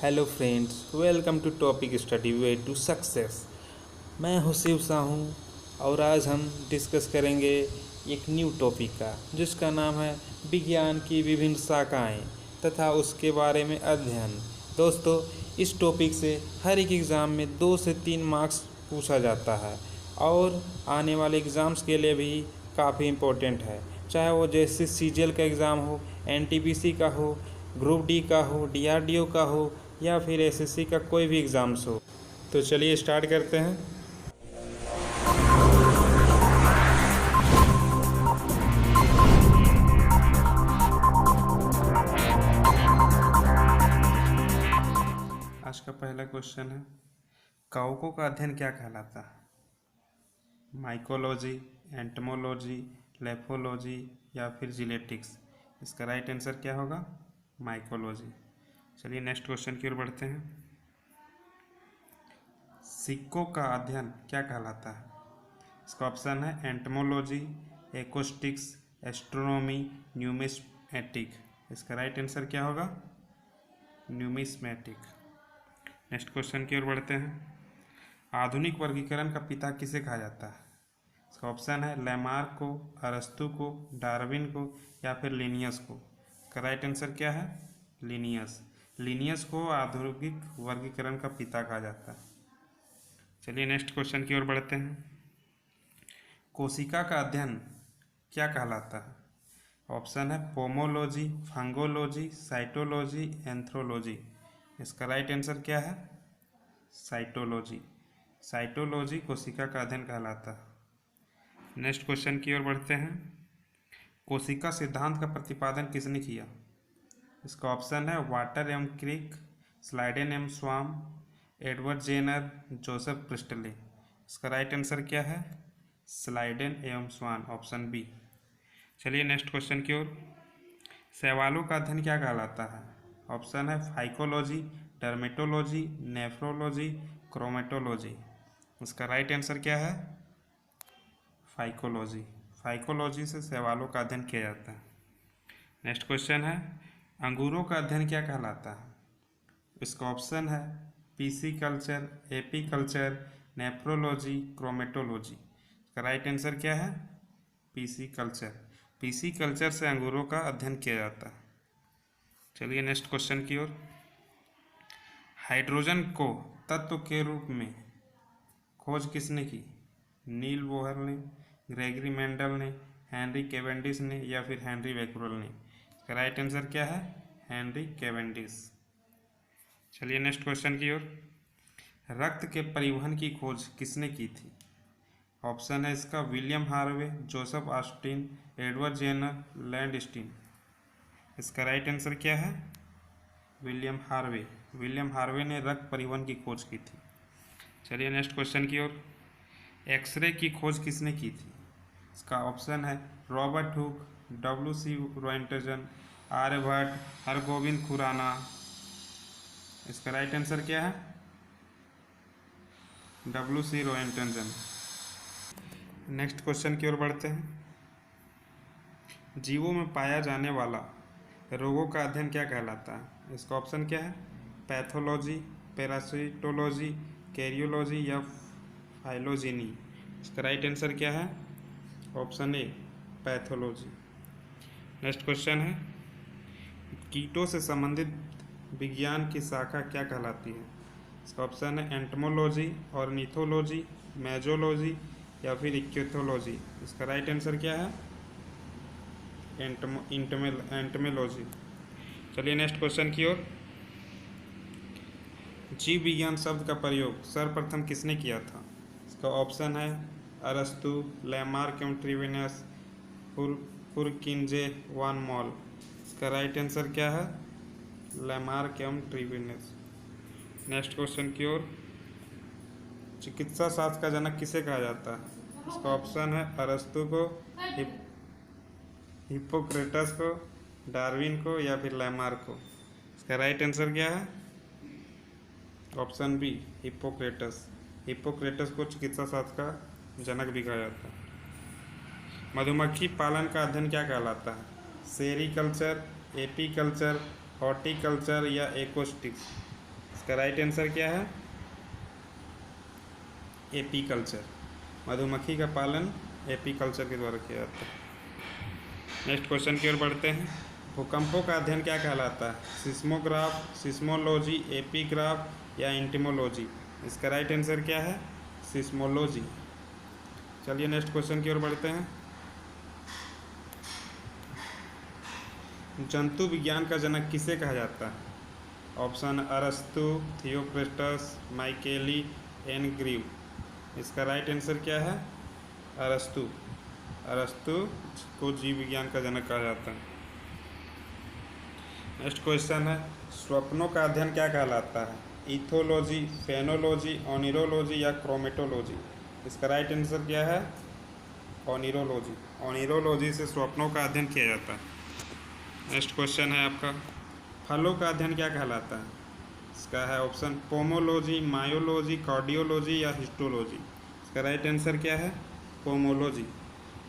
Hello friends, welcome to topic study way to success. मैं हूँ शिव साहू और आज हम डिस्कस करेंगे एक न्यू टॉपिक का जिसका नाम है विज्ञान की विभिन्न शाखाएं तथा उसके बारे में अध्ययन। दोस्तों, इस टॉपिक से हर एक एग्ज़ाम में 2 से 3 मार्क्स पूछा जाता है और आने वाले एग्ज़ाम्स के लिए भी काफ़ी इम्पोर्टेंट है, चाहे वो जैसे सीजीएल का एग्ज़ाम हो, एनटीपीसी का हो, ग्रुप डी का हो, डीआरडीओ का हो या फिर एसएससी का कोई भी एग्ज़ाम्स हो। तो चलिए स्टार्ट करते हैं। आज का पहला क्वेश्चन है, कवकों का अध्ययन क्या कहलाता है? माइकोलॉजी, एंटमोलॉजी, लेफोलॉजी या फिर जीनेटिक्स? इसका राइट आंसर क्या होगा? माइकोलॉजी। चलिए नेक्स्ट क्वेश्चन की ओर बढ़ते हैं। सिक्कों का अध्ययन क्या कहलाता है? इसका ऑप्शन है एंटमोलॉजी, एक्रोस्टिक्स, एस्ट्रोनॉमी, न्यूमिस्मेटिक। इसका राइट आंसर क्या होगा? न्यूमिस्मेटिक। नेक्स्ट क्वेश्चन की ओर बढ़ते हैं। आधुनिक वर्गीकरण का पिता किसे कहा जाता है? इसका ऑप्शन है लैमार्क को, अरस्तु को, डार्विन को या फिर लिनियस को। इसका राइट आंसर क्या है? लिनियस। लिनियस को आधुनिक वर्गीकरण का पिता कहा जाता है। चलिए नेक्स्ट क्वेश्चन की ओर बढ़ते हैं। कोशिका का अध्ययन क्या कहलाता है? ऑप्शन है पोमोलॉजी, फंगोलॉजी, साइटोलॉजी, एंथ्रोलॉजी। इसका राइट आंसर क्या है? साइटोलॉजी। साइटोलॉजी कोशिका का अध्ययन कहलाता है। नेक्स्ट क्वेश्चन की ओर बढ़ते हैं। कोशिका सिद्धांत का प्रतिपादन किसने किया? इसका ऑप्शन है water M Crick, Schleiden M Schwann, Edward Jenner, Joseph Priestley. इसका राइट आंसर क्या है? Schleiden M Schwann, option B. चलिए नेक्स्ट क्वेश्चन की ओर। शैवालों का अध्ययन क्या कहलाता है? ऑप्शन है फाइकोलॉजी, डर्मेटोलॉजी, नेफ्रोलॉजी, क्रोमेटोलॉजी। इसका राइट आंसर क्या है? फाइकोलॉजी। फाइकोलॉजी से शैवालों का अध्ययन किया जाता है। नेक्स्ट क्वेश्चन है, अंगूरों का अध्ययन क्या कहलाता है? इसका ऑप्शन है pisciculture, apiculture, nephrology, chromatology. इसका राइट आंसर क्या है? PC culture. पीसी कल्चर से अंगूरों का अध्ययन किया जाता है। चलिए नेक्स्ट क्वेश्चन की ओर। हाइड्रोजन को तत्व के रूप में खोज किसने की? नील बोहर ने, ग्रेगरी मेंडल ने, हेनरी कैवेंडिश ने या फिर हेनरी बैक्यूरेल ने? इसका राइट आंसर क्या है? Henry Cavendish. चलिए नेक्स्ट क्वेश्चन की ओर। रक्त के परिवहन की खोज किसने की थी? ऑप्शन है इसका William Harvey, Joseph Austin, Edward Jenner, Landsteiner. इसका राइट आंसर क्या है? William Harvey. विलियम हार्वे ने रक्त परिवहन की खोज की थी। चलिए नेक्स्ट क्वेश्चन की ओर। एक्सरे की खोज किसने की थी? इसका ऑप्शन है रॉबर्ट हुक, डब्ल्यू.सी. रोएंटगन, आर्यभट्ट, हरगोविंद खुराना। इसका राइट आंसर क्या है? डब्ल्यू.सी. रोएंटगन। नेक्स्ट क्वेश्चन की ओर बढ़ते हैं। जीवों में पाया जाने वाला रोगों का अध्ययन क्या कहलाता है? इसका ऑप्शन क्या है? पैथोलॉजी, पैरासिटोलॉजी, कैरियोलॉजी या फाइलोजेनी। इसका राइट आंसर क्या है? Option A, pathology. Next question है, कीटों से संबंधित विज्ञान की शाखा क्या कहलाती है? इसका ऑप्शन है एंटमोलॉजी, ऑर्निथोलॉजी, मेजोलॉजी या फिर इक्योथोलॉजी। इसका राइट आंसर क्या है? एंटमोलॉजी। चलिए नेक्स्ट क्वेश्चन की ओर। जीव विज्ञान शब्द का प्रयोग सर्वप्रथम किसने किया था? इसका ऑप्शन है अरस्तु, लैमार्क एवं ट्रिविनस, पुरकिंजे, वान मॉल। इसका राइट आंसर क्या है? लैमार्क एवं ट्रिविनस। नेक्स्ट क्वेश्चन की ओर। चिकित्सा शास्त्र का जनक किसे कहा जाता है? इसका ऑप्शन है अरस्तु को, हिप्पोक्रेटस को, डार्विन को या फिर लैमार्क को। इसका राइट आंसर क्या है? Option B, Hippocrates. हिप्पोक्रेटस को चिकित्सा शास्त्र का जनक भी कहा जाता है। मधुमक्खी पालन का अध्ययन क्या कहलाता है? सेरीकल्चर, एपीकल्चर, हॉर्टिकल्चर या एक्रोस्टिक्स। इसका राइट आंसर क्या है? एपीकल्चर। मधुमक्खी का पालन एपीकल्चर के द्वारा किया जाता है। नेक्स्ट क्वेश्चन की ओर बढ़ते हैं। भूकंपों का अध्ययन क्या कहलाता है? सिस्मोग्राफ, सिस्मोलॉजी, एपीग्राफ या इंटिमोलॉजी? इसका राइट आंसर क्या है? सिस्मोलॉजी। चलिए नेक्स्ट क्वेश्चन की ओर बढ़ते हैं। जंतु विज्ञान का जनक किसे कहा जाता है? ऑप्शन अरस्तु, थियोफ्रास्टस, माइकेली, एन ग्रीव। इसका राइट आंसर क्या है? अरस्तु। अरस्तु को जीव विज्ञान का जनक कहा जाता है। नेक्स्ट क्वेश्चन है, स्वप्नों का अध्ययन क्या कहलाता है? इथोलॉजी, फेनोलॉजी, ओनिरोलॉजी या क्रोमेटोलॉजी? इसका राइट आंसर क्या है? ओनिरोलॉजी। ओनिरोलॉजी से स्वप्नों का अध्ययन किया जाता है। नेक्स्ट क्वेश्चन है आपका, फलों का अध्ययन क्या कहलाता है? इसका है ऑप्शन पोमोलॉजी, मायोलॉजी, कार्डियोलॉजी या हिस्टोलॉजी? इसका राइट आंसर क्या है? पोमोलॉजी।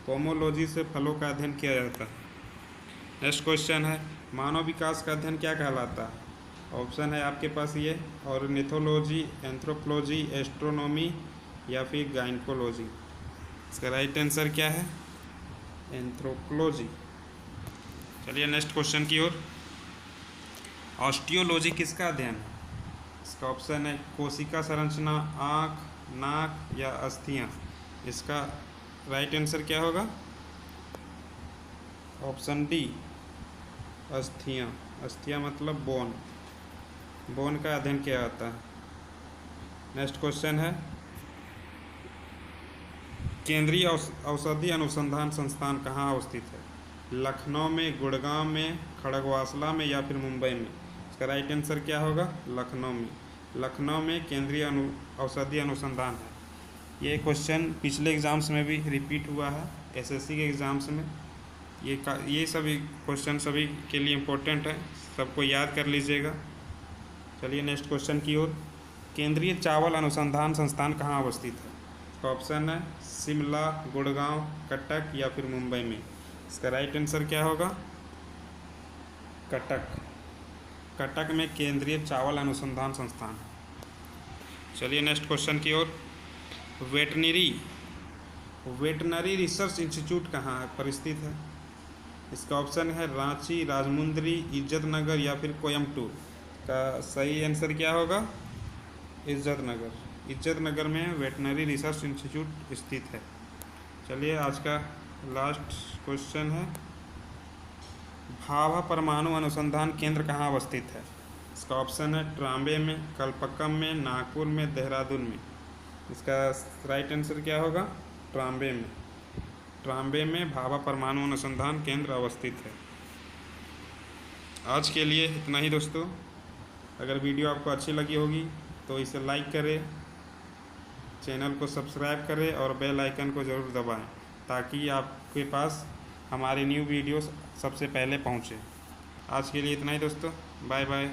पोमोलॉजी से फलों का अध्ययन किया जाता है। नेक्स्ट क्वेश्चन है, मानव विकास का अध्ययन क्या कहलाता है? ऑप्शन है आपके पास ये ऑर्निथोलॉजी, एंथ्रोपोलॉजी, एस्ट्रोनॉमी या फिर गाइनकोलॉजी? इसका राइट आंसर क्या है? एंथ्रोपोलॉजी। चलिए नेक्स्ट क्वेश्चन की ओर। ऑस्टियोलॉजी किसका अध्ययन है? इसका ऑप्शन है कोशिका संरचना, आँख, नाक या अस्थियाँ? इसका राइट आंसर क्या होगा? Option D, अस्थियाँ। अस्थियाँ मतलब बोन। बोन का अध्ययन किया जाता है। नेक्स्ट क्वेश्चन है, केंद्रीय औषधि अनुसंधान संस्थान कहाँ अवस्थित है? लखनऊ में, गुड़गांव में, खड़गवासला में या फिर मुंबई में? इसका राइट आंसर क्या होगा? लखनऊ में। लखनऊ में केंद्रीय औषधि अनुसंधान है। ये क्वेश्चन पिछले एग्ज़ाम्स में भी रिपीट हुआ है, एसएससी के एग्ज़ाम्स में। ये सभी क्वेश्चन सभी के लिए इम्पोर्टेंट है, सबको याद कर लीजिएगा। चलिए नेक्स्ट क्वेश्चन की ओर। केंद्रीय चावल अनुसंधान संस्थान कहाँ अवस्थित है? इसका ऑप्शन है शिमला, गुड़गांव, कटक या फिर मुंबई में? इसका राइट आंसर क्या होगा? कटक। कटक में केंद्रीय चावल अनुसंधान संस्थान। चलिए नेक्स्ट क्वेश्चन की ओर। वेटनरी रिसर्च इंस्टीट्यूट कहाँ पर स्थित है? इसका ऑप्शन है रांची, राजमुंदरी, इज्जतनगर या फिर कोयम्बटूर? का सही आंसर क्या होगा? इज्जतनगर। इज्जतनगर में वेटनरी रिसर्च इंस्टीट्यूट स्थित है। चलिए आज का लास्ट क्वेश्चन है, भाभा परमाणु अनुसंधान केंद्र कहाँ अवस्थित है? इसका ऑप्शन है ट्राम्बे में, कलपक्कम में, नागपुर में, देहरादून में? इसका राइट आंसर क्या होगा? ट्राम्बे में। ट्राम्बे में भाभा परमाणु अनुसंधान केंद्र अवस्थित है। आज के लिए इतना ही दोस्तों। अगर वीडियो आपको अच्छी लगी होगी तो इसे लाइक करें, चैनल को सब्सक्राइब करें और बेल आइकन को ज़रूर दबाएं ताकि आपके पास हमारे न्यू वीडियोस सबसे पहले पहुंचे। आज के लिए इतना ही दोस्तों, बाय बाय।